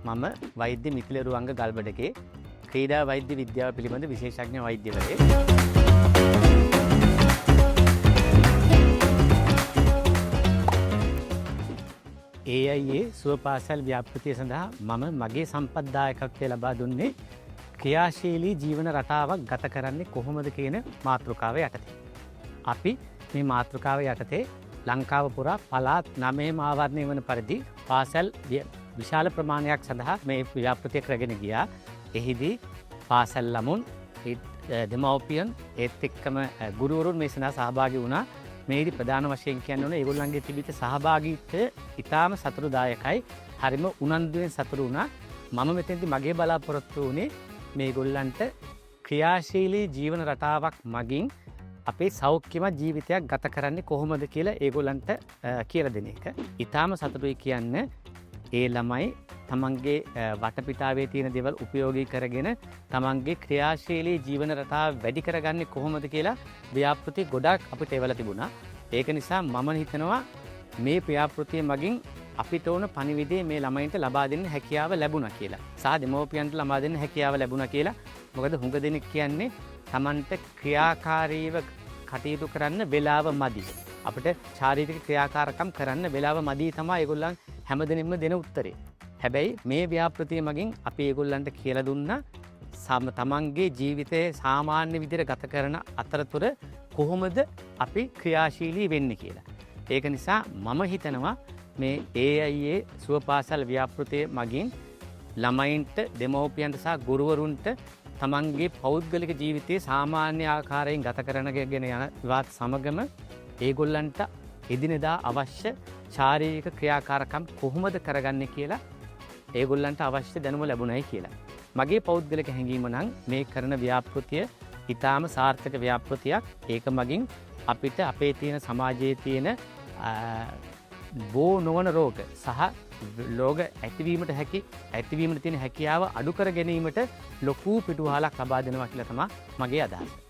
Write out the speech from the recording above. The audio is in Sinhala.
මම වෛද්‍ය මිතිලරුවංග ගල්බඩගේ ක්‍රීඩා වෛද්‍ය විද්‍යාව පිළිබඳ විශේෂඥ වෛද්‍යවරයෙක්. AIA සුවපාසල් ව්‍යාපෘතිය සඳහා මම මගේ සම්පත්දායකත්වය ලබා දුන්නේ ක්‍රියාශීලී ජීවන රටාවක් ගත කරන්නේ කොහොමද කියන මාතෘකාව යටතේ. අපි මේ මාතෘකාව යටතේ ලංකාව පුරා පළාත් 9ම ආවරණය වන පරිදි පාසල් විශාල ප්‍රමාණයක් සඳහා මේ ව්‍යාපෘතිය කරගෙන ගියා. එහිදී පාසල් ළමුන් දෙමව්පියන් ඒත් එක්කම ගුරුවරුන් මේ සඳහා සහභාගී වුණා. මේදී ප්‍රධාන වශයෙන් කියන්න ඕනේ ඒගොල්ලන්ගේ තිබිච්ච සහභාගීත්වය ඉතාම සතුටුදායකයි. හරිම උනන්දුවෙන් සතුටු වුණා. මම මෙතෙන්දී මගේ බලාපොරොත්තු වුණේ මේගොල්ලන්ට ක්‍රියාශීලී ජීවන රටාවක් මගින් අපේ සෞඛ්‍යමත් ජීවිතයක් ගත කරන්නේ කොහොමද කියලා ඒගොල්ලන්ට කියලා දෙන එක. ඉතාම සතුටුයි කියන්න ඒ ළමයි තමන්ගේ වටපිටාවේ තියෙන දේවල් උපයෝගී කරගෙන තමන්ගේ ක්‍රියාශීලී ජීවන රටාව වැඩි කරගන්නේ කොහොමද කියලා ව්‍යාපෘති ගොඩක් අපිට එවලා තිබුණා. ඒක නිසා මම හිතනවා මේ ව්‍යාපෘතිය මගින් අපිට ඕන පණිවිඩය මේ ළමයින්ට ලබා දෙන්න හැකියාව ලැබුණා කියලා. සහ දෙමව්පියන්ට ලබා දෙන්න හැකියාව ලැබුණා කියලා. මොකද හුඟ දෙනෙක් කියන්නේ තමන්ට ක්‍රියාකාරීව කටයුතු කරන්න වෙලාව මදි. අපිට ශාරීරික ක්‍රියාකාරකම් කරන්න වෙලාව මදි තමයි ඒගොල්ලන් හැමදෙනෙම දෙන උත්තරේ. හැබැයි මේ ව්‍යාපෘතිය මගින් අපි ඒගොල්ලන්ට කියලා දුන්නා තමන්ගේ ජීවිතයේ සාමාන්‍ය විදිහට ගත කරන අතරතුර කොහොමද අපි ක්‍රියාශීලී වෙන්නේ කියලා. ඒක නිසා මම හිතනවා මේ AIA සුවපාසල් ව්‍යාපෘතිය මගින් ළමයින්ට දෙමව්පියන්ට සහ ගුරුවරුන්ට තමන්ගේ පෞද්ගලික ජීවිතයේ සාමාන්‍ය ආකාරයෙන් ගත කරනගෙන යන විවාද සමගම ඒගොල්ලන්ට එදිනෙදා අවශ්‍ය ශාරීරික ක්‍රියාකාරකම් කොහොමද කරගන්නේ කියලා ඒගොල්ලන්ට අවශ්‍ය දැනුම ලැබුණයි කියලා. මගේ පෞද්ගලික හැඟීම නම් මේ කරන ව්‍යාපෘතිය ඉතාම සාර්ථක ව්‍යාපෘතියක්. ඒක මගින් අපිට අපේ තියෙන සමාජයේ තියෙන බෝ නොවන රෝග සහ ලෝක ඇතිවීමට තියෙන හැකියාව අඩු කර ගැනීමට ලොකු පිටුවහලක් ලබා දෙනවා කියලා තමයි මගේ අදහස.